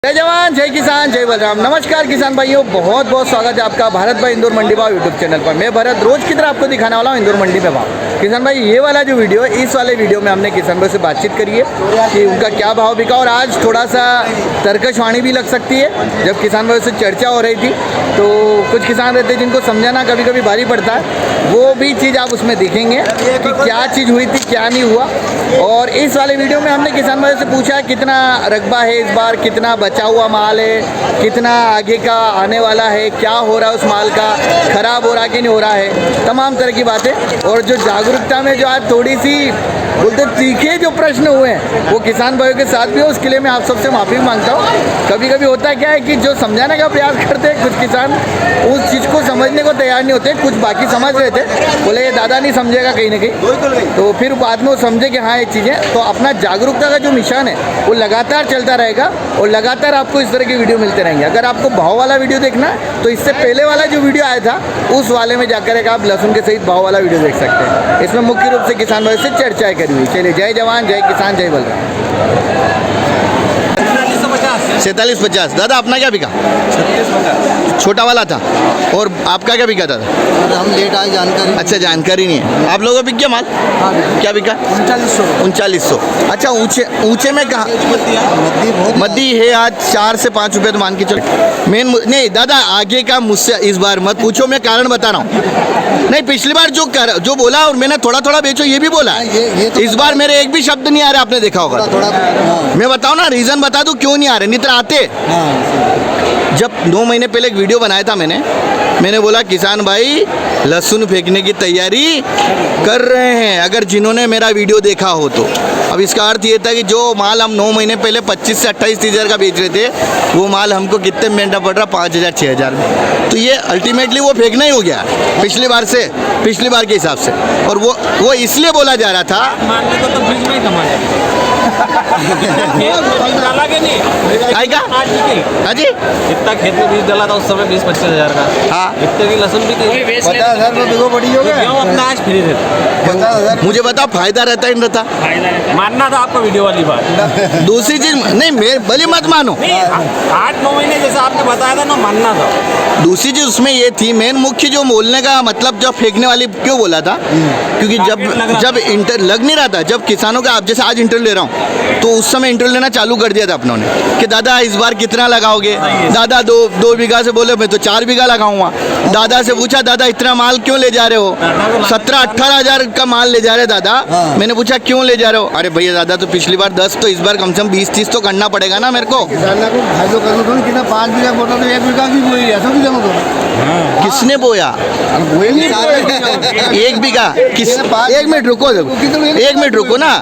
जय जवान जय किसान जय बलराम। नमस्कार किसान भाइयों, बहुत बहुत स्वागत है आपका भारत भाई इंदौर मंडी भाव यूट्यूब चैनल पर। मैं भरत रोज की तरह आपको दिखाने वाला हूँ इंदौर मंडी में भाव। किसान भाई ये वाला जो वीडियो है, इस वाले वीडियो में हमने किसान भाई से बातचीत करी है कि उनका क्या भाव बिका, और आज थोड़ा सा तर्कशवाणी भी लग सकती है। जब किसान भाई से चर्चा हो रही थी तो कुछ किसान रहते हैं जिनको समझाना कभी कभी भारी पड़ता है, वो भी चीज़ आप उसमें देखेंगे कि क्या चीज़ हुई थी क्या नहीं हुआ। और इस वाले वीडियो में हमने किसान भाई से पूछा कितना रकबा है इस बार, कितना बचा हुआ माल है, कितना आगे का आने वाला है, क्या हो रहा है उस माल का, खराब हो रहा कि नहीं हो रहा है, तमाम तरह की बातें। और जो जागरूकता में जो आज थोड़ी सी बोलते तीखे जो प्रश्न हुए हैं वो किसान भाइयों के साथ भी हो, उसके लिए मैं आप सबसे माफ़ी मांगता हूँ। कभी कभी होता क्या है कि जो समझाने का प्रयास करते हैं कुछ किसान उस चीज़ को समझने को तैयार नहीं होते, कुछ बाकी समझ रहे थे, बोले ये दादा नहीं समझेगा कहीं ना कहीं, तो फिर बाद में वो समझे कि हाँ ये चीज़ें। तो अपना जागरूकता का जो मिशन है वो लगातार चलता रहेगा और लगातार आपको इस तरह की वीडियो मिलते रहेंगे। अगर आपको भाव वाला वीडियो देखना है तो इससे पहले वाला जो वीडियो आया था उस वाले में जाकर एक आप लहसुन के सहित भाव वाला वीडियो देख सकते हैं। इसमें मुख्य रूप से किसान भाई से चर्चाएं करी हुई। चलिए, जय जवान जय किसान जय बलराम। 4750 दादा, अपना क्या बिका? 3650 छोटा वाला था। और आपका क्या बिका दादा? हम लेट आए, जानकारी। अच्छा, जानकारी नहीं है। आप लोगों का बिक गया माल? हाँ, क्या बिका? 3900। अच्छा, ऊंचे में कहाँ? मद्दी है आज 4 से 5 रुपये तो मान के चलो। मेन नहीं दादा, आगे का मुझसे इस बार मत पूछो, मैं कारण बता रहा हूँ। नहीं, पिछली बार जो बोला और मैंने थोड़ा थोड़ा बेचो ये भी बोला है। ये तो इस बार मेरे एक भी शब्द नहीं आ रहे, आपने देखा होगा। थोड़ा मैं बताऊँ ना, रीज़न बता दूँ क्यों नहीं आ रहे, नहीं तो आते। जब 9 महीने पहले एक वीडियो बनाया था मैंने बोला किसान भाई लहसुन फेंकने की तैयारी कर रहे हैं, अगर जिन्होंने मेरा वीडियो देखा हो तो। अब इसका अर्थ ये था कि जो माल हम 9 महीने पहले 25 से 28 हज़ार का बेच रहे थे, वो माल हमको कितने में महंगा पड़ रहा? 5000 6000 में। तो ये अल्टीमेटली वो फेंकना ही हो गया पिछली बार के हिसाब से। और वो इसलिए बोला जा रहा था मानने को तो फ्रिज में ही कमा जाएगा। डाला के नहीं काय का? हाँ जी, जितना खेत में बीज डाला था उस समय 20-25 हज़ार का। हाँ, इतने की लहसुन भी 50,000 में बिगो बड़ी हो गया। क्यों अपना आज फ्री देते? 50,000 मुझे बताओ फायदा रहता है नहीं रहता? मानना था आपको वीडियो वाली बात। दूसरी चीज नहीं, मेरे भले मत मानो, 8-9 महीने जैसा आपने बताया था ना, मानना था। दूसरी चीज उसमें ये थी, मेन मुख्य जो बोलने का मतलब, जब फेंकने वाली क्यों बोला था, क्योंकि जब इंटर लग नहीं रहा था, जब किसानों का, आप जैसे आज इंटरव्यू ले रहा हूँ तो उस समय इंटरव्यू लेना चालू कर दिया था अपनों ने कि दादा इस बार कितना लगाओगे? दादा 2 बीघा से बोले मैं तो 4 बीघा लगाऊंगा। दादा से पूछा दादा इतना माल क्यों ले जा रहे हो? 17-18 हज़ार का माल ले जा रहे दादा। मैंने पूछा क्यों ले जा रहे हो? अरे भैया दादा तो पिछली बार 10, तो इस बार कम से कम 20-30 तो करना पड़ेगा ना मेरे को। किसान को फायदो करो तो कितना 5 बीघा बोटा तो 1 बीघा की बोई ऐसा भी जमा दो। किसने बोया? बोई नहीं 1 बीघा किस? 1 मिनट रुको, 1 मिनट रुको ना।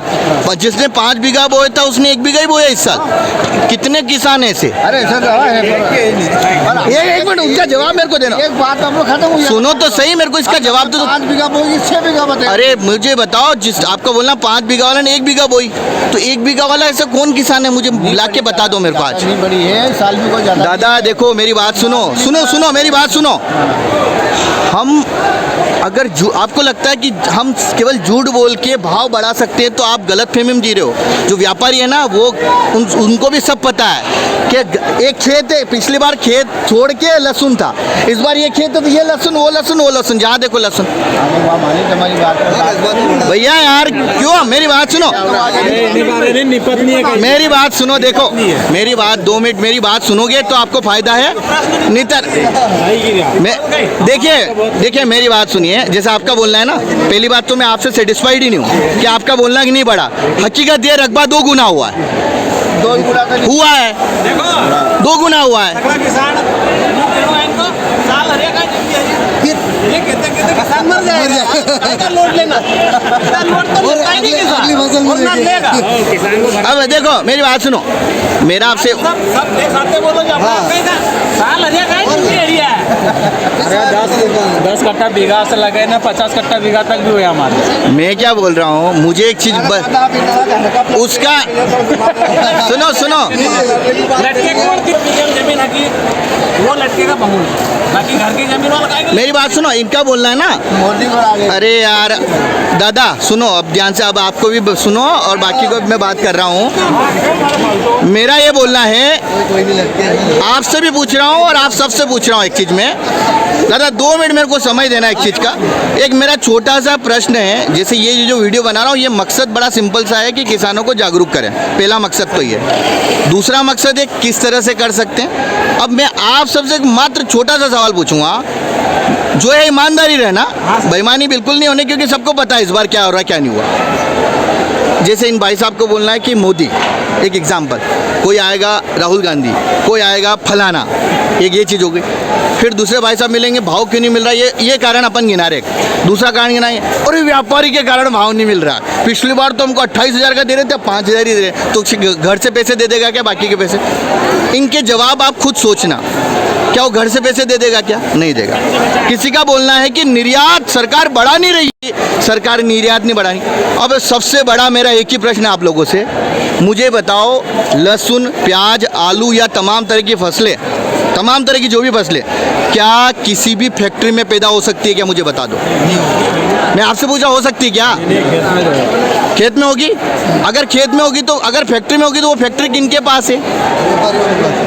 जिसने 5 बीघा बोया था उसने 1 बीघा ही बोया इस साल। कितने किसान ऐसे? अरे ऐसा रहा है। एक मिनट, उनका जवाब मेरे को देना। एक बात हम लोग खत्म हुई। सुनो तो सही, मेरे को इसका जवाब दो। 5 बीघा बोई 6 बीघा बताए। अरे मुझे बताओ, जिस आपको बोलना 5 बीघा वाला ने 1 बीघा बोई, तो 1 बीघा वाला ऐसा कौन किसान है? मुझे ला के बता दो मेरे को आज। नहीं बड़ी है, साल भी को ज्यादा। दादा देखो मेरी बात सुनो मेरी बात सुनो। हम अगर आपको लगता है कि हम केवल झूठ बोल के भाव बढ़ा सकते हैं तो आप गलत फहमी में जी रहे हो। जो व्यापारी है ना वो उनको भी सब पता है कि एक खेत है, पिछली बार खेत छोड़ के लहसुन था, इस बार ये खेत है तो ये लहसुन वो लहसुन, जहाँ देखो लहसुन। भैया यार क्यों, मेरी बात सुनो, मेरी बात सुनो, देखो मेरी बात 2 मिनट मेरी बात सुनोगे तो आपको फायदा है, नितर देखिए मेरी बात सुनिए। जैसे आपका बोलना है ना, पहली बात तो मैं आपसे सेटिस्फाइड ही नहीं हूँ कि आपका बोलना कि नहीं बढ़ा। हकीकत ये रकबा 2 गुना हुआ है, 2 गुना हुआ है, 2 गुना हुआ है। किसान मर जाएगा। लोड लेना अगली फसल में लेगा। अब देखो मेरी बात सुनो, मेरा आपसे बोलो साल एरिया है। 10 कट्ठा बीघा से लगे ना, 50 कट्ठा बीघा तक भी हुए हमारे। मैं क्या बोल रहा हूँ, मुझे एक चीज उसका सुनो लटके को जमीन है कि वो लटके का बहुल, बाकी घर की जमीन वाला मेरी बात सुनो, इनका बोलना है ना। मोदी को आगे अरे यार दादा सुनो, अब ध्यान से, अब आपको भी सुनो और बाकी को भी मैं बात कर रहा हूँ। मेरा ये बोलना है, कोई नहीं लगते। आपसे भी पूछ रहा हूँ और आप सबसे पूछ रहा हूँ एक चीज़ में। दादा 2 मिनट मेरे को समय देना एक चीज़ का। एक मेरा छोटा सा प्रश्न है, जैसे ये जो वीडियो बना रहा हूँ, ये मकसद बड़ा सिंपल सा है कि किसानों को जागरूक करें। पहला मकसद तो ये। दूसरा मकसद है किस तरह से कर सकते हैं। अब मैं आप सबसे एक मात्र छोटा सा सवाल पूछूंगा, जो है ईमानदारी रहना, बेईमानी बिल्कुल नहीं होने, क्योंकि सबको पता है इस बार क्या हो रहा है क्या नहीं हुआ। जैसे इन भाई साहब को बोलना है कि मोदी, एक एग्जाम्पल, कोई आएगा राहुल गांधी, कोई आएगा फलाना, एक ये चीज़ हो गई। फिर दूसरे भाई साहब मिलेंगे, भाव क्यों नहीं मिल रहा, ये कारण अपन गिना रहे। दूसरा कारण गिनाएंगे, और व्यापारी के कारण भाव नहीं मिल रहा। पिछली बार तो हमको 28,000 का दे रहे थे, 5,000 ही दे रहे, तो घर से पैसे दे देगा क्या बाकी के पैसे? इनके जवाब आप खुद सोचना। क्या वो घर से पैसे दे देगा क्या? नहीं देगा। किसी का बोलना है कि निर्यात सरकार बढ़ा नहीं रही, सरकार निर्यात नहीं बढ़ा रही। अब सबसे बड़ा मेरा एक ही प्रश्न है आप लोगों से, मुझे बताओ, लहसुन, प्याज, आलू या तमाम तरह की फसलें, तमाम तरह की जो भी फसलें, क्या किसी भी फैक्ट्री में पैदा हो सकती है क्या? मुझे बता दो। मैं आपसे पूछा, हो सकती है क्या? खेत में होगी। अगर खेत में होगी तो, अगर फैक्ट्री में होगी तो वो फैक्ट्री किनके पास है?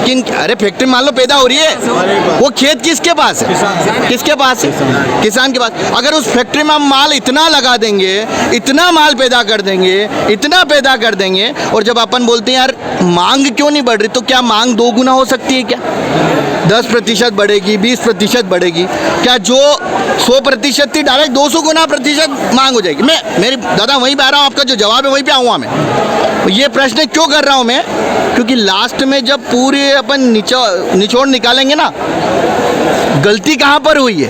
किन? अरे फैक्ट्री मान लो पैदा हो रही है, वो खेत किसके पास है? किसके पास है? किसान के पास। अगर उस फैक्ट्री में हम माल इतना लगा देंगे, इतना माल पैदा कर देंगे, इतना पैदा कर देंगे, और जब अपन बोलते हैं यार मांग क्यों नहीं बढ़ रही, तो क्या मांग 2 गुना हो सकती है क्या? 10% बढ़ेगी, 20% बढ़ेगी क्या? जो 100% थी डायरेक्ट 200 गुना प्रतिशत मांग हो जाएगी। मेरी दादा वहीं पे आ रहा हूँ, आपका जो जवाब है वहीं पे आऊँगा मैं। ये प्रश्न क्यों कर रहा हूँ मैं? क्योंकि लास्ट में जब पूरे अपन निचोड़ निकालेंगे ना, गलती कहाँ पर हुई है?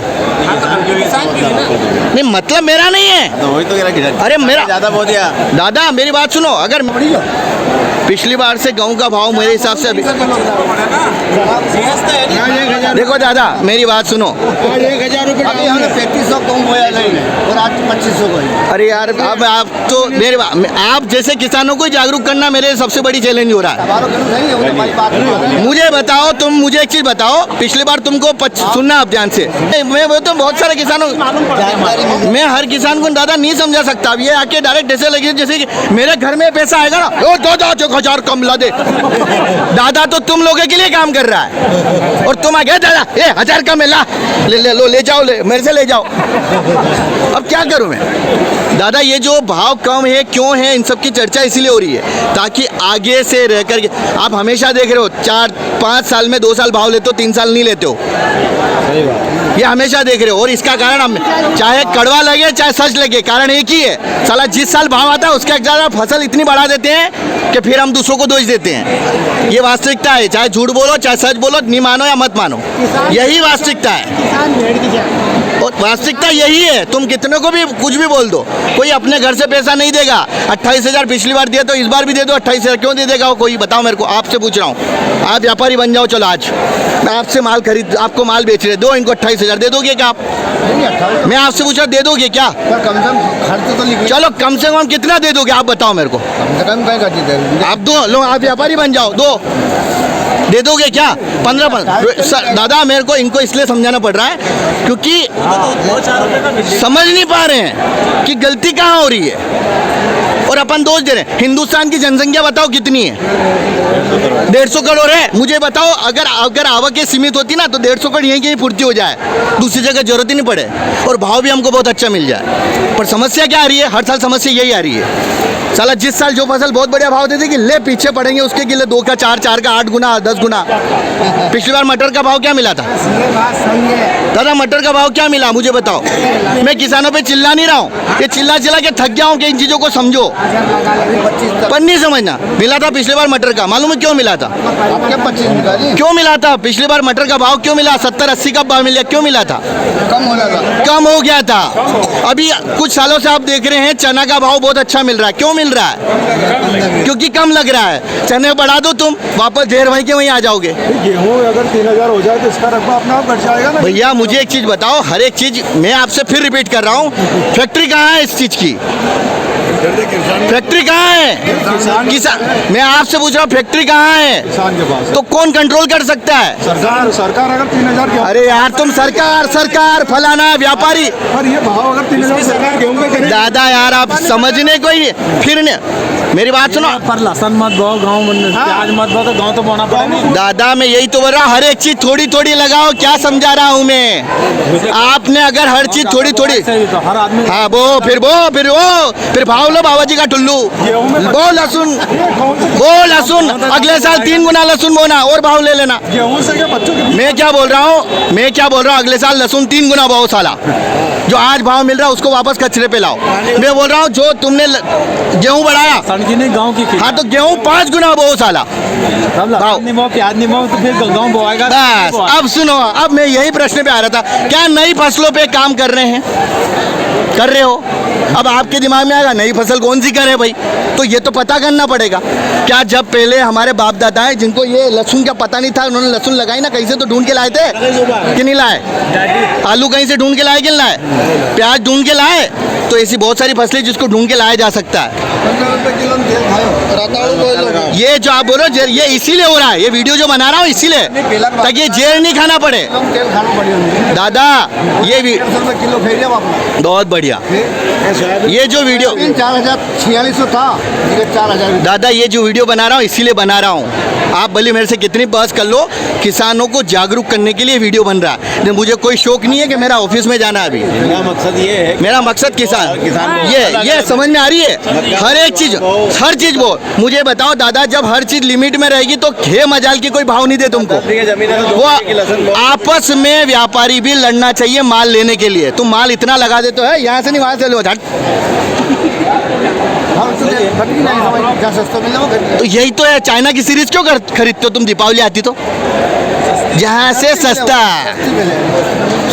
नहीं मतलब मेरा नहीं है, तो वही तो कह रहा, अरे मेरा ज़्यादा बोल दिया। दादा मेरी बात सुनो। अगर पिछली बार से गेहूं का भाव मेरे हिसाब से अभी, देखो दादा मेरी बात सुनो, 1,000 रुपये अभी हमने 3500 कम हुआ नहीं, और आज 2500 को। अरे यार अब आप तो मेरे आप जैसे किसानों को जागरूक करना मेरे सबसे बड़ी चैलेंज हो रहा है। मुझे बताओ, तुम मुझे एक चीज बताओ, पिछली बार तुमको सुनना आप ध्यान से, मैं तो बहुत सारे किसानों, मैं हर किसान को दादा नहीं समझा सकता। अब ये आके डायरेक्ट ऐसे लगे जैसे कि मेरे घर में पैसा आएगा ना, ओ दादा 1,000 कम ला दे। दादा तो तुम लोगों के लिए काम कर रहा है, और तुम आ गए दादा 1,000 कम ला, ले जाओ, मेरे से ले जाओ। अब क्या करूं मैं दादा? ये जो भाव कम है क्यों है, इन सब की चर्चा इसीलिए हो रही है ताकि आगे से रह कर, आप हमेशा देख रहे हो 4-5 साल में 2 साल भाव लेते हो, 3 साल नहीं लेते हो, ये हमेशा देख रहे हो। और इसका कारण हम, चाहे कड़वा लगे चाहे सच लगे, कारण एक ही है, साला जिस साल भाव आता है उसके ज़्यादा फसल इतनी बढ़ा देते हैं कि फिर हम दूसरों को दोष देते हैं। ये वास्तविकता है, चाहे झूठ बोलो चाहे सच बोलो, नहीं मानो या मत मानो, यही वास्तविकता है। और वास्तविकता यही है, तुम कितने को भी कुछ भी बोल दो, कोई अपने घर से पैसा नहीं देगा। 28,000 पिछली बार दिया तो इस बार भी दे दो 28,000, क्यों दे देगा वो? कोई बताओ मेरे को, आपसे पूछ रहा हूँ। आप व्यापारी बन जाओ, चलो आज मैं आपसे माल खरीद, आपको माल बेच रहे, दो इनको 28,000 दे दोगे क्या आप? मैं आपसे पूछा दे दोगे क्या? कम से कम खर्च तो लिखिए। चलो कम से कम कितना दे दोगे आप बताओ मेरे को? कम से कम क्या करती आप दो लो, आप व्यापारी बन जाओ, दो दे दोगे क्या? 15 दादा मेरे को इनको इसलिए समझाना पड़ रहा है क्योंकि समझ नहीं पा रहे हैं कि गलती कहाँ हो रही है, और अपन दोष दे रहे हैं। हिंदुस्तान की जनसंख्या बताओ कितनी है? 150 करोड़ है। मुझे बताओ, अगर आवकें सीमित होती ना तो 150 करोड़ यहीं कहीं पूर्ति हो जाए, दूसरी जगह जरूरत ही नहीं पड़े, और भाव भी हमको बहुत अच्छा मिल जाए। पर समस्या क्या आ रही है? हर साल समस्या यही आ रही है, साला जिस साल जो फसल बहुत बढ़िया भाव देती कि ले पीछे पड़ेंगे, उसके किले 2 का 4, 4 का 8 गुना 10 गुना। पिछली बार मटर का भाव क्या मिला था दादा? मटर का भाव क्या मिला मुझे बताओ? मैं किसानों पे चिल्ला नहीं रहा हूँ, ये चिल्ला के थक गया हूँ कि इन चीज़ों को समझो, पर नहीं समझना। मिला था पिछली बार मटर का, मालूम है क्यों मिला था? क्यों मिला था पिछली बार मटर का भाव? क्यों मिला? 70-80 का भाव मिला, क्यों मिला था? कम हो गया था। अभी कुछ सालों से आप देख रहे हैं चना का भाव बहुत अच्छा मिल रहा है, क्यों मिल रहा है? क्योंकि कम लग रहा है। चने बढ़ा दो, तुम वापस ढेर वहीं के वहीं आ जाओगे। गेहूं अगर 3,000 हो जाए तो इसका रकबा अपने आप घट जाएगा ना। भैया मुझे एक चीज बताओ, हर एक चीज मैं आपसे फिर रिपीट कर रहा हूँ, फैक्ट्री कहाँ है इस चीज की? फैक्ट्री कहाँ है? किसान, मैं आपसे पूछ रहा हूँ फैक्ट्री कहाँ है? किसान के पास तो कौन कंट्रोल कर सकता है? सरकार सरकार अगर 3000 के अरे यार तुम सरकार सरकार फलाना व्यापारी, पर ये भाव अगर 3000 सरकार गेहूं पे करे दादा यार आप समझने को ही फिर न, मेरी बात सुनो पर लहसन मत बोओ, गाँव प्याज मत बोओ, तो गाँव तो बोना पड़ेगा। दादा, मैं यही तो बोल रहा हूँ, हर एक चीज थोड़ी थोड़ी लगाओ, क्या समझा रहा हूँ मैं? आपने अगर हर चीज थोड़ी थोड़ी, सही तो हर आदमी हाँ फिर भाव लो बाबा जी का टुल्लू, वो लहसुन अगले साल 3 गुना लहसुन बोना और भाव ले लेना। गेहूं से क्या बच्चों के मैं क्या बोल रहा हूँ अगले साल लहसुन 3 गुना भाव साला, जो आज भाव मिल रहा है उसको वापस कचरे पे लाओ। मैं बोल रहा हूँ जो तुमने गेहूं बढ़ाया, सड़की नहीं गाँव की हाँ तो गेहूं 5 गुना भाव साला। तब लहसन नहीं बोओ, प्याज नहीं बोओ, तो फिर गाँव बोएगा। बस अब सुनो, अब मैं यही प्रश्न पे आ रहा था, क्या नई फसलों पे काम कर रहे हो? अब आपके दिमाग में आएगा नई फसल कौन सी करे भाई, तो ये तो पता करना पड़ेगा। क्या जब पहले हमारे बाप दादा है जिनको ये लहसुन का पता नहीं था, उन्होंने लहसुन लगाई ना, कहीं से तो ढूंढ के लाए थे कि नहीं लाए? आलू कहीं से ढूंढ के लाए कि नहीं लाए? प्याज ढूंढ के लाए? तो ऐसी बहुत सारी फसलें जिसको ढूंढ के लाया जा सकता है। 15 रुपए किलो में तेल खाओ। ये जो आप बोल रहे हो ये इसीलिए हो रहा है, ये वीडियो जो बना रहा हूँ इसीलिए, ताकि ये जेल नहीं खाना पड़े। तेल खाना पड़ेगा। दादा ये भी 150 रुपए किलो फेरिया अपना। बहुत बढ़िया, ये जो वीडियो 4,4600 था, 4000। दादा ये जो वीडियो बना रहा हूँ इसीलिए बना रहा हूँ, आप भले मेरे से कितनी बहस कर लो, किसानों को जागरूक करने के लिए वीडियो बन रहा है। नहीं, मुझे कोई शौक नहीं है कि मेरा ऑफिस में जाना है अभी, मेरा मकसद ये है, मेरा मकसद किसान ये समझ में आ रही है? हर एक चीज बोल, मुझे बताओ दादा, जब हर चीज लिमिट में रहेगी तो खे मजाल की कोई भाव नहीं दे तुमको। वो आपस में व्यापारी भी लड़ना चाहिए माल लेने के लिए। तुम माल इतना लगा देते हो, यहाँ से नहीं वहाँ से लो, झट। सस्ता मिला वो तो यही तो है, चाइना की सीरीज क्यों खरीदते हो तुम? दीपावली आती तो जहाँ से सस्ता,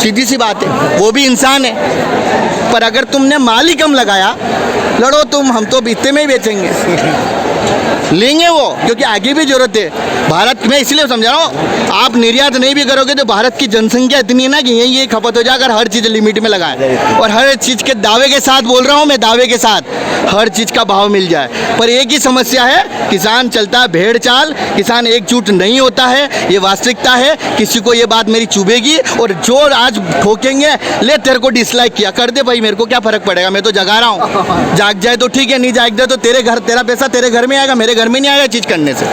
सीधी सी बात है, वो भी इंसान है। पर अगर तुमने माल ही कम लगाया, लड़ो तुम, हम तो इतने में ही बेचेंगे, लेंगे वो, क्योंकि आगे भी जरूरत है भारत में। इसलिए समझा रहा हूँ, आप निर्यात नहीं भी करोगे तो भारत की जनसंख्या इतनी है ना कि यही खपत हो जाए अगर हर चीज़ लिमिट में लगाए, और हर चीज़ के दावे के साथ बोल रहा हूँ मैं, दावे के साथ हर चीज़ का भाव मिल जाए। पर एक ही समस्या है, किसान चलता है भेड़ चाल, किसान एकजुट नहीं होता है, ये वास्तविकता है। किसी को ये बात मेरी चुभेगी, और जो आज ठोकेंगे, ले तेरे को डिसलाइक किया कर दे भाई, मेरे को क्या फर्क पड़ेगा, मैं तो जगा रहा हूँ। जाग जाए तो ठीक है, नहीं जाग जाए तो तेरा पैसा तेरे घर में आएगा, मेरे घर में नहीं आएगा चीज़ करने से।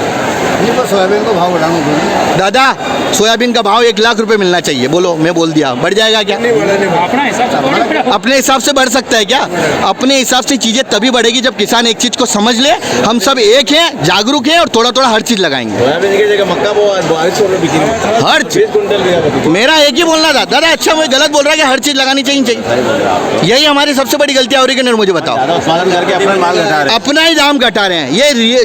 नहीं, पर सोयाबीन को भाव बढ़ाना। दादा सोयाबीन का भाव 1 लाख रुपए मिलना चाहिए, बोलो, मैं बोल दिया, बढ़ जाएगा क्या? अपने हिसाब से बढ़ सकता है क्या? अपने हिसाब से चीज़ें तभी बढ़ेगी जब किसान एक चीज़ को समझ ले, हम सब एक हैं, जागरूक हैं, और थोड़ा थोड़ा हर चीज़ लगाएंगे। हर चीज मेरा एक ही बोलना था दादा, अच्छा मैं गलत बोल रहा है कि हर चीज़ लगानी चाहिए, यही हमारी सबसे बड़ी गलती हो रही है। मुझे बताओ, उत्पादन करके अपना माल घटा रहे हैं। अपना ही दाम घटा रहे हैं,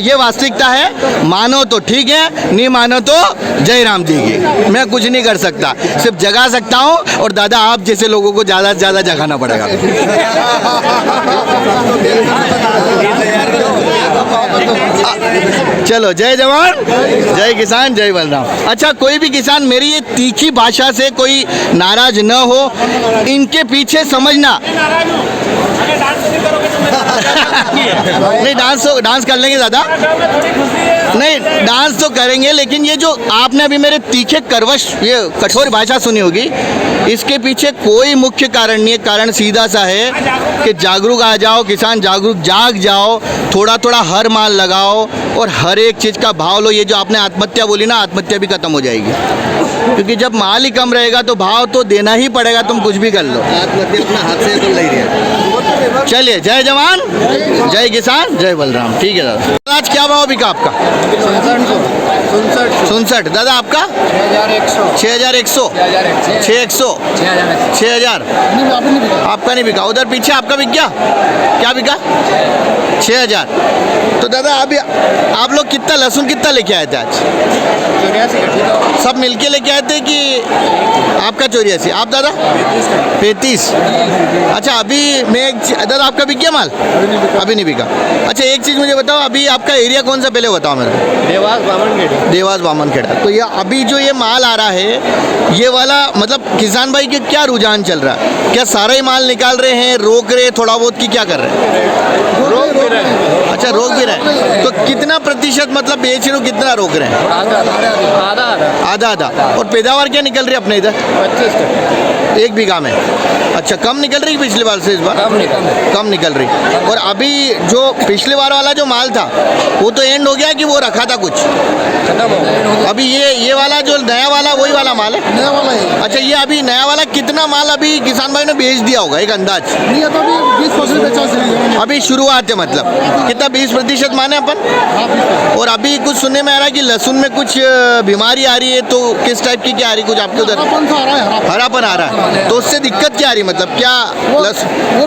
ये वास्तविकता है। मानो तो ठीक है, नहीं मानो तो जय राम जी की, मैं कुछ नहीं कर सकता, सिर्फ जगा सकता हूँ। और दादा आप जैसे लोगों को ज़्यादा से ज़्यादा जगाना पड़ेगा। चलो, जय जवान जय किसान जय बलराम। अच्छा, कोई भी किसान मेरी ये तीखी भाषा से कोई नाराज न हो, इनके पीछे समझना नहीं, डांस कर लेंगे दादा, नहीं डांस तो करेंगे, लेकिन ये जो आपने अभी मेरे तीखे करवश ये कठोर भाषा सुनी होगी, इसके पीछे कोई मुख्य कारण नहीं है। कारण सीधा सा है कि जागरूक आ जाओ, किसान जागरूक जाग जाओ, थोड़ा थोड़ा हर माल लगाओ और हर एक चीज़ का भाव लो। ये जो आपने आत्महत्या बोली ना, आत्महत्या भी खत्म हो जाएगी, क्योंकि जब माल ही कम रहेगा तो भाव तो देना ही पड़ेगा, तुम कुछ भी कर लो। आत्महत्या अपना हाथ से तो ले रहा। चलिए, जय जवान जय किसान जय बलराम। ठीक है दादा, आज क्या भाव बिका आपका? 67। दादा आपका 6100 6000 आपका नहीं बिका। उधर पीछे आपका बिक गया, क्या बिका? 6000। तो दादा अभी आप लोग कितना लहसुन कितना लेके आए थे आज? सब मिलके लेके आए थे कि आपका 84? आप दादा 35? अच्छा, अभी मैं दादा आपका बिक गया माल? अभी नहीं बिका। अच्छा, एक चीज़ मुझे बताओ, अभी आपका एरिया कौन सा पहले बताओ मेरे को। देवास बामनखेड़ा। तो ये अभी जो ये माल आ रहा है, ये वाला मतलब किसान भाई के क्या रुझान चल रहा है? क्या सारा ही माल निकाल रहे हैं, रोक रहे थोड़ा बहुत, की क्या कर रहे हैं? रोक भी रहे हैं। अच्छा, रोक भी रहे हैं। तो कितना प्रतिशत मतलब बेच रहे हो, कितना रोक रहे हैं? आधा आधा। और पैदावार क्या निकल रही है अपने इधर? 1 बीघा में। अच्छा, कम निकल रही है पिछली बार से इस बार? कम निकल रही। और अभी जो पिछली बार वाला जो माल था वो तो एंड हो गया कि वो रखा था कुछ? अभी ये वाला जो नया वाला वही वाला माल है? नया वाला है। अच्छा, ये अभी नया वाला कितना माल अभी किसान भाई ने बेच दिया होगा, एक अंदाज? नहीं है तो अभी 20% बेचा है। अभी शुरुआत है मतलब कितना? 20% माने अपन। और अभी कुछ सुनने में आ रहा है कि लहसुन में कुछ बीमारी आ रही है, तो किस टाइप की क्या आ रही है कुछ आपके उधर? हरापन सा आ रहा है, हरापन। हरापन आ रहा है, तो उससे दिक्कत क्या आ रही है मतलब क्या? वो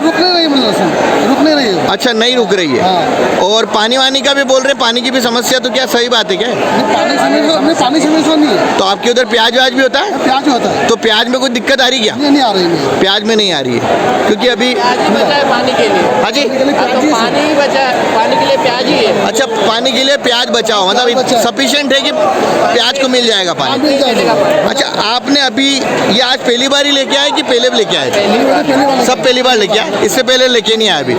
रुक नहीं रही, मतलब रुक नहीं रही है। अच्छा, नहीं रुक रही है। हाँ। और पानी वानी का भी बोल रहे, पानी की भी समस्या, तो क्या सही बात है क्या? पानी समस्या नहीं है। तो आपके उधर प्याज व्याज भी होता है? प्याज होता है। तो प्याज में कुछ दिक्कत आ रही क्या? नहीं आ रही है। प्याज में नहीं आ रही है, क्योंकि अभी पानी के लिए। हाँ जी, पानी ही बचा है, पानी के लिए प्याज ही है। अच्छा, पानी के लिए प्याज बचाओ, मतलब सफिशिएंट है कि प्याज को मिल जाएगा पानी? अच्छा, आपने अभी ये आज पहली बार ही लेके आए कि पहले भी लेके आए थे? सब पहली बार लेके आए, इससे पहले लेके नहीं आए अभी?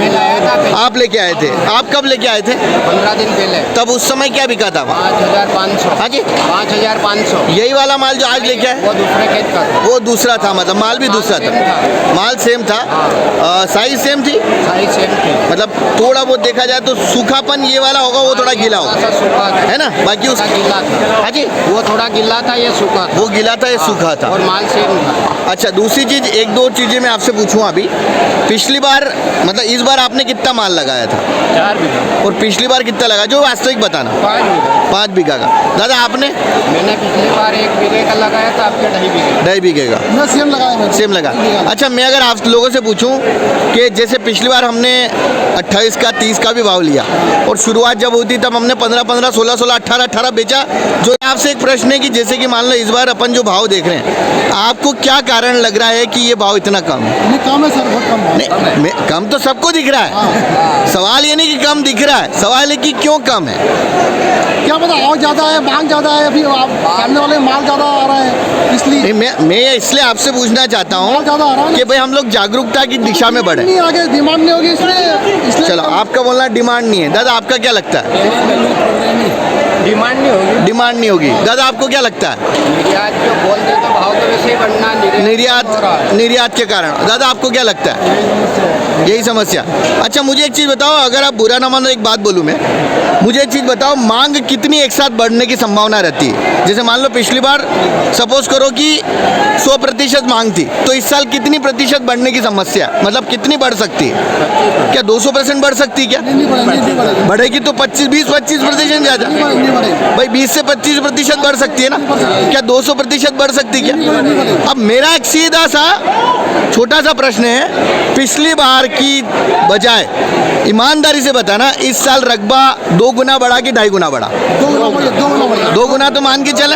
आप लेके आए थे। आप कब लेके आए थे? 15 दिन पहले। तब उस समय क्या बिका था? 5500। हाँ जी, 5500। यही वाला माल जो आज लेके आए? वो दूसरे खेत का। वो दूसरा था, मतलब माल भी दूसरा था? माल सेम था, साइज सेम थी, साइज सेम थी। मतलब थोड़ा बहुत देखा जाए तो सूखापन ये वाला होगा, वो थोड़ा गीला होगा, ऐसा सूखा था। है ना? बाकी उस गीला था। हाँ जी, वो थोड़ा गीला था, ये सूखा था। वो गीला था, ये सूखा था। और माल सेम था। अच्छा, दूसरी चीज़, एक दो चीज़ें मैं आपसे पूछूँ अभी। पिछली बार मतलब इस बार आपने कितना माल लगाया था? 4 बीघा। और पिछली बार कितना लगा, जो वास्तविक बताना? 5 बीघा। 5 बीघा का। दादा आपने? मैंने पिछली बार 1 बीघे का लगाया था, आपके 2.5 बीघे। 2.5 बीघे का मैं सेम लगाया मैंने। सेम लगा। अच्छा, मैं अगर आप लोगों से पूछूं कि जैसे पिछली बार हमने 28 का 30 का भी भाव लिया, और शुरुआत जब होती तब हमने 15-15, 16-16, 18-18 बेचा। जो आपसे एक प्रश्न है कि जैसे कि मान लो इस बार अपन जो भाव देख रहे हैं, आपको क्या कारण लग रहा है कि ये भाव इतना कम है? नहीं, कम है सर, बहुत कम है। नहीं, कम तो सबको दिख रहा है। सवाल ये नहीं कि कम दिख रहा है, सवाल है कि क्यों कम है? क्या पता, और ज़्यादा है, मांग ज़्यादा है, अभी आप सामने वाले माल ज़्यादा आ रहा है, इसलिए। नहीं, मैं इसलिए आपसे पूछना चाहता माल हूँ ज़्यादा आ रहा है कि भाई हम लोग जागरूकता की दिशा में बढ़े। नहीं, आगे डिमांड नहीं होगी, इसलिए चलो, आपका बोलना डिमांड नहीं है। दादा आपका क्या लगता है? डिमांड नहीं होगी। डिमांड नहीं होगी। दादा आपको क्या लगता है? निर्यात जो बोलते तो भाव तो वैसे ही बढ़ना, निर्यात के कारण। दादा आपको क्या लगता है? यही समस्या। अच्छा, मुझे एक चीज़ बताओ, अगर आप बुरा ना मानो, एक बात बोलूँ मैं, मुझे एक चीज़ बताओ, मांग कितनी एक साथ बढ़ने की संभावना रहती है? जैसे मान लो पिछली बार सपोज करो कि 100% मांग थी, तो इस साल कितनी प्रतिशत बढ़ने की समस्या, मतलब कितनी बढ़ सकती है? क्या 200% बढ़ सकती है क्या? नहीं बढ़ेगी तो 20-25% ज़्यादा। भाई 20 से 25% बढ़ सकती है ना? क्या 200% बढ़ सकती है क्या? अब मेरा एक सीधा सा छोटा सा प्रश्न है, पिछली बार की बजाय ईमानदारी से बताना, इस साल रकबा 2 गुना बढ़ा कि 2.5 गुना बढ़ा? 2 गुना तो मान के चले,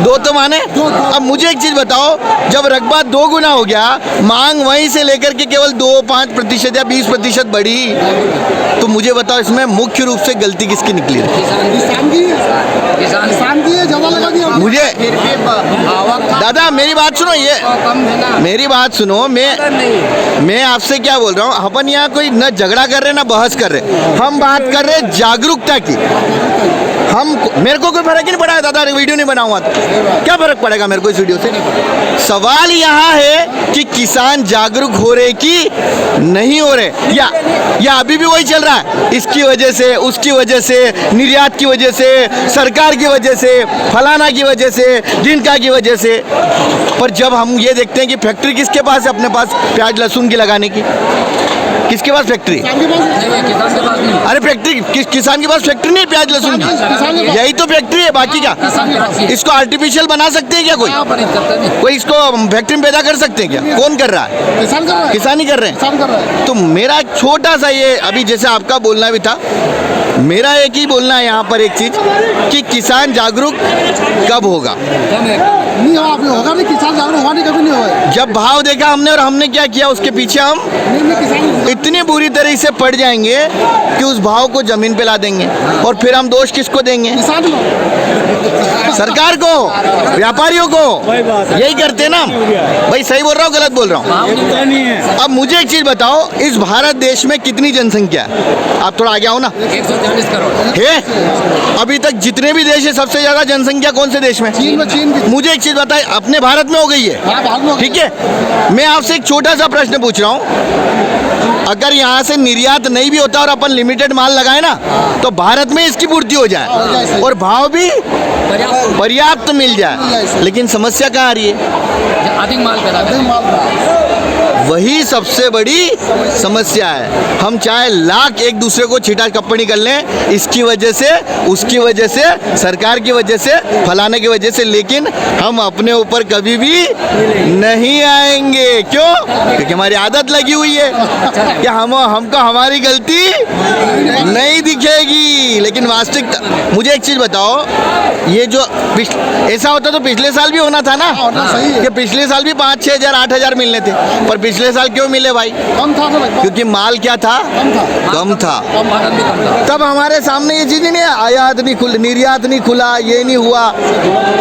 2 तो माने। अब मुझे एक चीज बताओ, जब रकबा 2 गुना हो गया, मांग वहीं से लेकर के केवल 2-5% या 20% बढ़ी, तो मुझे बताओ इसमें मुख्य रूप से गलती किसकी निकली है? किसान की है, ज़्यादा लगा दिया मुझे फिर भी आवक दादा मेरी बात सुनो, ये कम है ना। मेरी बात सुनो, मैं आपसे क्या बोल रहा हूँ, अपन यहाँ कोई न झगड़ा कर रहे ना बहस कर रहे, हम बात कर रहे जागरूकता की। मेरे को कोई फर्क ही नहीं पड़ा है दादा, वीडियो नहीं बनाऊंगा तो क्या फर्क पड़ेगा मेरे को इस वीडियो से? सवाल यहाँ है कि किसान जागरूक हो रहे कि नहीं हो रहे, या अभी भी वही चल रहा है, इसकी वजह से, उसकी वजह से, निर्यात की वजह से, सरकार की वजह से, फलाना की वजह से, जिनका की वजह से। पर जब हम ये देखते हैं कि फैक्ट्री किसके पास है अपने पास प्याज लहसुन की लगाने की, किसके पास फैक्ट्री? अरे फैक्ट्री किसान के पास फैक्ट्री नहीं है प्याज लहसुन की, यही तो फैक्ट्री है, बाकी क्या? इसको आर्टिफिशियल बना सकते हैं क्या कोई इसको फैक्ट्री में पैदा कर सकते हैं क्या? कौन कर रहा है? किसान ही कर रहे हैं। तो मेरा छोटा सा ये, अभी जैसे आपका बोलना भी था मेरा एक ही बोलना है यहाँ पर एक चीज कि किसान जागरूक कब होगा? नहीं हुआ, अभी होगा नहीं, किसान जागरूक हुआ नहीं, कभी नहीं हुआ। जब भाव देखा हमने और हमने क्या किया उसके पीछे हम नहीं किसान इतनी बुरी तरह से पड़ जाएंगे कि उस भाव को जमीन पे ला देंगे और फिर हम दोष किसको देंगे? किसान को, सरकार को, व्यापारियों को। यही करते ना हम। भाई सही बोल रहा हूँ गलत बोल रहा हूँ? अब मुझे एक चीज बताओ, इस भारत देश में कितनी जनसंख्या है? आप थोड़ा आगे आओ ना। 140 करोड़ है अभी तक जितने भी देश है सबसे ज्यादा जनसंख्या कौन से देश में? चीन की। मुझे एक चीज बताए, अपने भारत में हो गई है। हाँ, भारत में हो गई। ठीक है, मैं आपसे एक छोटा सा प्रश्न पूछ रहा हूँ, अगर यहाँ से निर्यात नहीं भी होता और अपन लिमिटेड माल लगाए ना तो भारत में इसकी पूर्ति हो जाए और भाव भी पर्याप्त मिल जाए, लेकिन समस्या कहाँ आ रही है? अधिक माल पैदा वही सबसे बड़ी समस्या है। हम चाहे लाख एक दूसरे को छीटा कप्पणी कर लें, इसकी वजह से, उसकी वजह से, सरकार की वजह से, फलाने की वजह से, लेकिन हम अपने ऊपर कभी भी नहीं आएंगे। क्यों? क्योंकि हमारी आदत लगी हुई है कि हमको हमारी गलती नहीं दिखेगी। लेकिन वास्तविकता, मुझे एक चीज बताओ, ये जो ऐसा होता तो पिछले साल भी होना था ना, सही है। कि पिछले साल भी 5-6 हज़ार 8 हज़ार मिलने थे, पर पिछले साल क्यों मिले भाई? कम था तो लगभग क्योंकि माल क्या था? कम था। उत्पादन भी कम था। तब हमारे सामने ये चीज ही नहीं है, आयात नहीं खुल, निर्यात नहीं खुला, ये नहीं हुआ।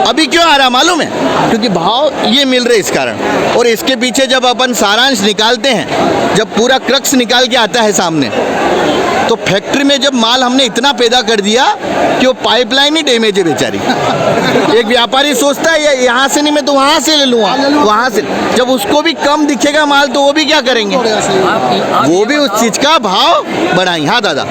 अभी क्यों आ रहा मालूम है? क्योंकि भाव ये मिल रहे इस कारण। और इसके पीछे जब अपन सारांश निकालते हैं, जब पूरा क्रक्स निकाल के आता है सामने, तो फैक्ट्री में जब माल हमने इतना पैदा कर दिया कि वो पाइपलाइन ही डैमेज है बेचारी। एक व्यापारी सोचता है ये यहाँ से नहीं, मैं तो वहाँ से ले लूँगा, वहाँ से। जब उसको भी कम दिखेगा माल तो वो भी क्या करेंगे? वो भी उस चीज का भाव बढ़ाएंगे। हाँ दादा,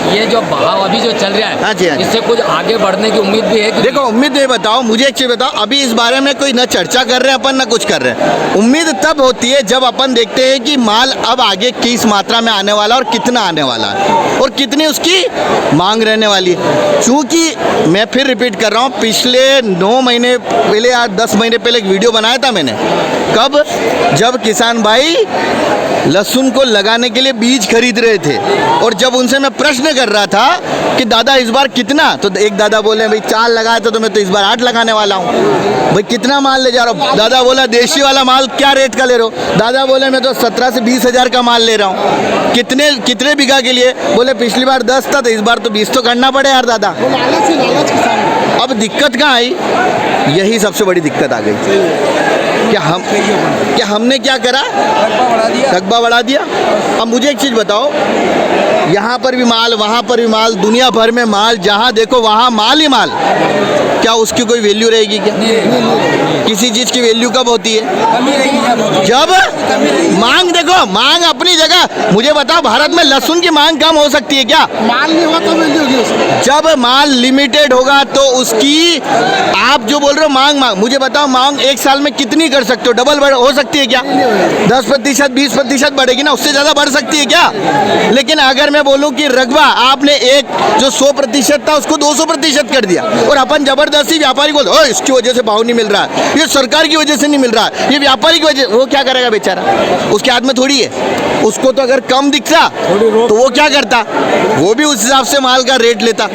ये जो भाव अभी जो चल रहा है, हाँ जी, हाँ जी। इससे कुछ आगे बढ़ने की उम्मीद भी है कि देखो उम्मीद नहीं, बताओ मुझे एक चीज बताओ, अभी इस बारे में कोई न चर्चा कर रहे हैं अपन, न कुछ कर रहे हैं। उम्मीद तब होती है जब अपन देखते हैं कि माल अब आगे किस मात्रा में आने वाला और कितना आने वाला है और कितनी उसकी मांग रहने वाली है। चूंकि मैं फिर रिपीट कर रहा हूँ, पिछले 9 महीने पहले या 10 महीने पहले एक वीडियो बनाया था मैंने। कब? जब किसान भाई लहसुन को लगाने के लिए बीज खरीद रहे थे और जब उनसे मैं प्रश्न कर रहा था कि दादा इस बार कितना, तो एक दादा बोले भाई 4 लगाया था तो मैं तो इस बार 8 लगाने वाला हूँ। भाई कितना माल ले जा रहा हूँ? दादा बोला देशी वाला माल क्या रेट का ले रहे हो? दादा बोले मैं तो 17 से 20 हज़ार का माल ले रहा हूँ। कितने बीघा के लिए? बोले पिछली बार 10 था तो इस बार तो 20 तो करना पड़े यार दादा। लालच किसान। अब दिक्कत कहाँ आई? यही सबसे बड़ी दिक्कत आ गई। क्या हमने क्या करा? रकबा बढ़ा दिया। अब मुझे एक चीज़ बताओ, यहाँ पर भी माल, वहाँ पर भी माल, दुनिया भर में माल, जहाँ देखो वहाँ माल ही माल। क्या उसकी कोई वैल्यू रहेगी क्या? किसी चीज़ की वैल्यू कब होती है? जब मांग, देखो मांग अपनी जगह। मुझे बताओ भारत में लहसुन की मांग कम हो सकती है क्या? माल नहीं हुआ तो वैल्यू होगी उसकी। जब माल लिमिटेड होगा तो उसकी, आप जो बोल रहे हो मांग, मुझे बताओ मांग एक साल में कितनी कर सकते हो? डबल हो सकती है क्या? 10%, 20% बढ़ेगी ना, उससे ज़्यादा बढ़ सकती है क्या? लेकिन अगर मैं बोलूं कि रकबा आपने एक जो 100% था उसको 200% कर दिया और अपन जबरदस्ती व्यापारी को इसकी वजह से भाव नहीं मिल रहा है, ये सरकार की वजह से नहीं मिल रहा है, ये व्यापारी की वजह, वो क्या करेगा बेचारा? उसके हाथ में थोड़ी है। उसको तो अगर कम दिखता तो वो क्या करता? वो भी उस हिसाब से माल का रेट लेता,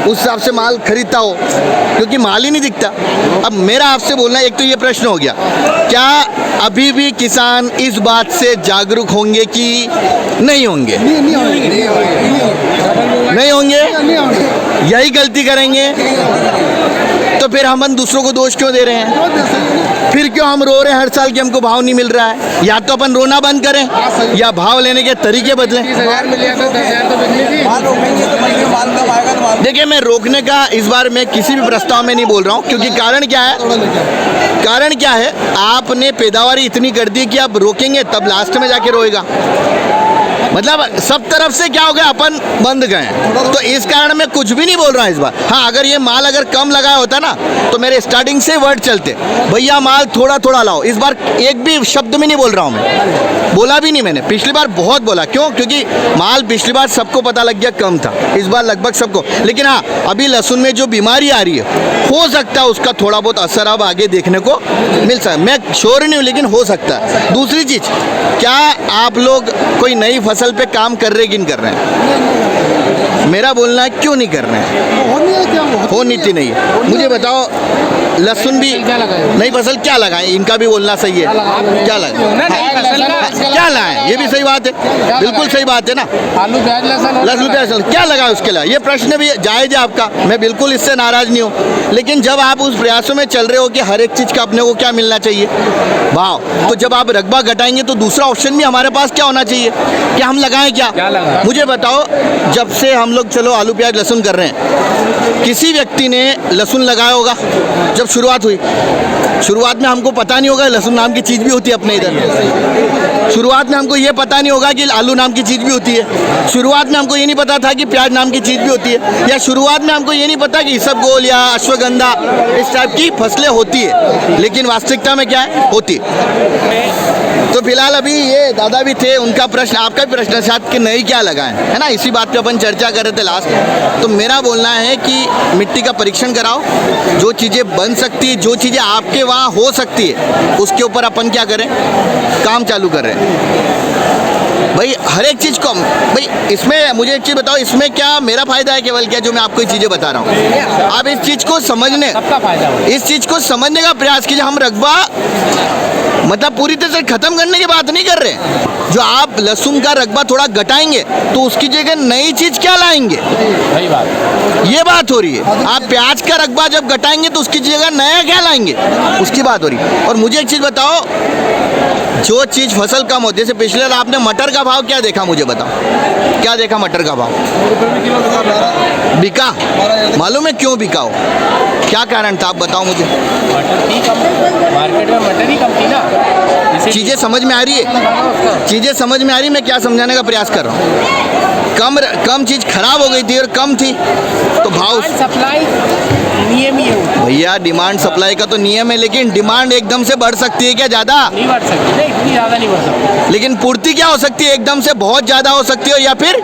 उस हिसाब से माल खरीदता हो, क्योंकि माल ही नहीं दिखता। अब मेरा आपसे बोलना, एक तो ये प्रश्न हो गया, क्या अभी भी किसान इस बात से जागरूक होंगे कि नहीं होंगे? नहीं होंगे, यही गलती करेंगे तो फिर हम दूसरों को दोष क्यों दे रहे हैं? फिर क्यों हम रो रहे हैं हर साल कि हमको भाव नहीं मिल रहा है? या तो अपन रोना बंद करें या भाव लेने के तरीके बदलें। देखिए मैं रोकने का इस बार मैं किसी भी प्रस्ताव में नहीं बोल रहा हूँ, क्योंकि कारण क्या है? कारण क्या है? आपने पैदावारी इतनी कर दी कि अब रोकेंगे तब लास्ट में जाके रोएगा। मतलब सब तरफ से क्या हो गया, अपन बंद गए। तो इस कारण मैं कुछ भी नहीं बोल रहा इस बार। हाँ, अगर ये माल अगर कम लगाया होता ना तो मेरे स्टार्टिंग से वर्ड चलते, भैया माल थोड़ा थोड़ा लाओ। इस बार एक भी शब्द में नहीं बोल रहा हूँ, मैं बोला भी नहीं मैंने। पिछली बार बहुत बोला, क्यों? क्योंकि माल पिछली बार सबको पता लग गया कम था, इस बार लगभग सबको। लेकिन हाँ, अभी लहसुन में जो बीमारी आ रही है, हो सकता है उसका थोड़ा बहुत असर अब आगे देखने को मिल सकता है। मैं श्योर नहीं हूँ, लेकिन हो सकता है। दूसरी चीज़, क्या आप लोग कोई नई फसल पे काम कर रहे कि नहीं कर रहे हैं? मेरा बोलना है क्यों नहीं कर रहे हैं? हो नहीं है क्या हो नीति नहीं है। मुझे बताओ, लहसुन भी नई फसल क्या लगाएं? इनका भी बोलना सही है। क्या लगाएं? क्या लाएं? ये भी सही बात है, बिल्कुल सही बात है ना। आलू प्याज लहसुन प्याज क्या लगाए उसके लिए? ये प्रश्न भी जायज है आपका, मैं बिल्कुल इससे नाराज नहीं हूँ। लेकिन जब आप उस प्रयासों में चल रहे हो कि हर एक चीज का अपने को क्या मिलना चाहिए भाव, तो जब आप रकबा घटाएंगे तो दूसरा ऑप्शन भी हमारे पास क्या होना चाहिए कि हम लगाएं क्या लगाएं? मुझे बताओ, जब से हम लोग चलो आलू प्याज लहसुन कर रहे हैं, किसी व्यक्ति ने लहसुन लगाया होगा जब शुरुआत हुई? शुरुआत में हमको पता नहीं होगा लहसुन नाम की चीज़ भी होती है अपने इधर। शुरुआत में हमको ये पता नहीं होगा कि आलू नाम की चीज़ भी होती है। शुरुआत में हमको ये नहीं पता था कि प्याज नाम की चीज़ भी होती है। या शुरुआत में हमको ये नहीं पता कि इसबगोल या अश्वगंधा इस टाइप की फसलें होती है। लेकिन वास्तविकता में क्या है? होती है। तो फिलहाल अभी ये दादा भी थे, उनका प्रश्न, आपका भी प्रश्न शायद कि नहीं क्या लगाएं, है ना? इसी बात पे अपन चर्चा कर रहे थे लास्ट। तो मेरा बोलना है कि मिट्टी का परीक्षण कराओ, जो चीज़ें बन सकती है, जो चीज़ें आपके वहाँ हो सकती है, उसके ऊपर अपन क्या करें, काम चालू कर रहे हैं। भाई हर एक चीज़ को भाई इसमें मुझे एक चीज़ बताओ, इसमें क्या मेरा फायदा है केवल क्या जो मैं आपको ये चीज़ें बता रहा हूँ? आप इस चीज़ को समझने, इस चीज़ को समझने का प्रयास कीजिए। हम रकबा मतलब पूरी तरह से खत्म करने की बात नहीं कर रहे। जो आप लहसुन का रकबा थोड़ा घटाएंगे तो उसकी जगह नई चीज़ क्या लाएंगे, वही बात, ये बात हो रही है। आप प्याज का रकबा जब घटाएंगे तो उसकी जगह नया क्या लाएंगे, उसकी बात हो रही है। और मुझे एक चीज़ बताओ, जो चीज़ फसल कम होती है, जैसे पिछले साल आपने मटर का भाव क्या देखा, मुझे बताओ क्या देखा मटर का भाव? बिका? मालूम है क्यों बिका हो? क्या कारण था, आप बताओ मुझे। मार्केट में मटर ही कम थी ना। चीज़ें समझ में आ रही है? चीज़ें समझ में आ रही है? मैं क्या समझाने का प्रयास कर रहा हूँ? कम चीज़ खराब हो गई थी और कम थी तो भाव सप्लाई नियम ही है भैया। डिमांड सप्लाई का तो नियम है, लेकिन डिमांड एकदम से बढ़ सकती है क्या? ज़्यादा नहीं बढ़ सकती, नहीं इतनी ज़्यादा नहीं बढ़ सकती। लेकिन पूर्ति क्या हो सकती है? एकदम से बहुत ज़्यादा हो सकती है या फिर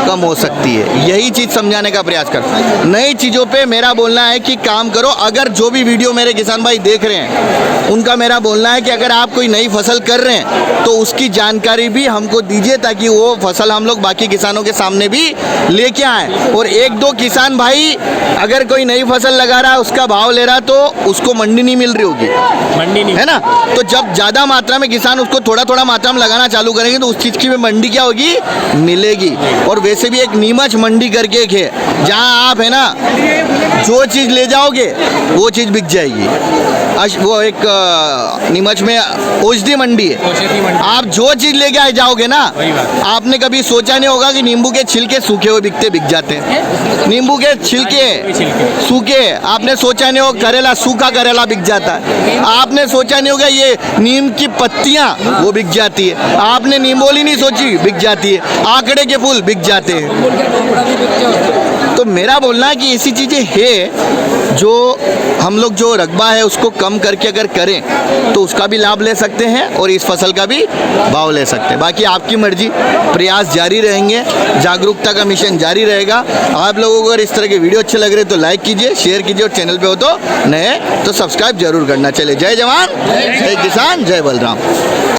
कम हो सकती है। यही चीज़ समझाने का प्रयास कर। नई चीज़ों पे मेरा बोलना है कि काम करो। अगर जो भी वीडियो मेरे किसान भाई देख रहे हैं, उनका मेरा बोलना है कि अगर आप कोई नई फसल कर रहे हैं तो उसकी जानकारी भी हमको दीजिए, ताकि वो फसल हम लोग बाकी किसानों के सामने भी लेके आए। और एक दो किसान भाई अगर कोई नई फसल लगा रहा है, उसका भाव ले रहा, तो उसको मंडी नहीं मिल रही होगी, मंडी नहीं है ना? तो जब ज़्यादा मात्रा में किसान उसको थोड़ा थोड़ा मात्रा में लगाना चालू करेंगे तो उस चीज़ की भी मंडी क्या होगी, मिलेगी। और वैसे भी एक नीमच मंडी करके एक है, जहाँ आप है ना जो चीज़ ले जाओगे वो चीज़ बिक जाएगी। वो एक नीमच में औषधि मंडी है। आप जो चीज़ लेके आ जाओगे ना, आपने कभी सोचा नहीं होगा कि नींबू के छिलके सूखे हुए बिक जाते हैं। नींबू के छिलके सूखे, आपने सोचा नहीं होगा करेला, सूखा करेला बिक जाता है। आपने सोचा नहीं होगा ये नीम की पत्तियां वो बिक जाती है। आपने नींबोली नहीं सोची, बिक जाती है। आंकड़े के फूल बिक जाते हैं। तो मेरा बोलना है कि ऐसी चीज़ें है जो हम लोग जो रकबा है उसको कम करके अगर करें तो उसका भी लाभ ले सकते हैं और इस फसल का भी भाव ले सकते हैं। बाकी आपकी मर्जी, प्रयास जारी रहेंगे, जागरूकता का मिशन जारी रहेगा। आप लोगों को अगर इस तरह के वीडियो अच्छे लग रहे तो लाइक कीजिए, शेयर कीजिए, और चैनल पे हो तो नए तो सब्सक्राइब जरूर करना। चले, जय जवान, जय किसान, जय बलराम।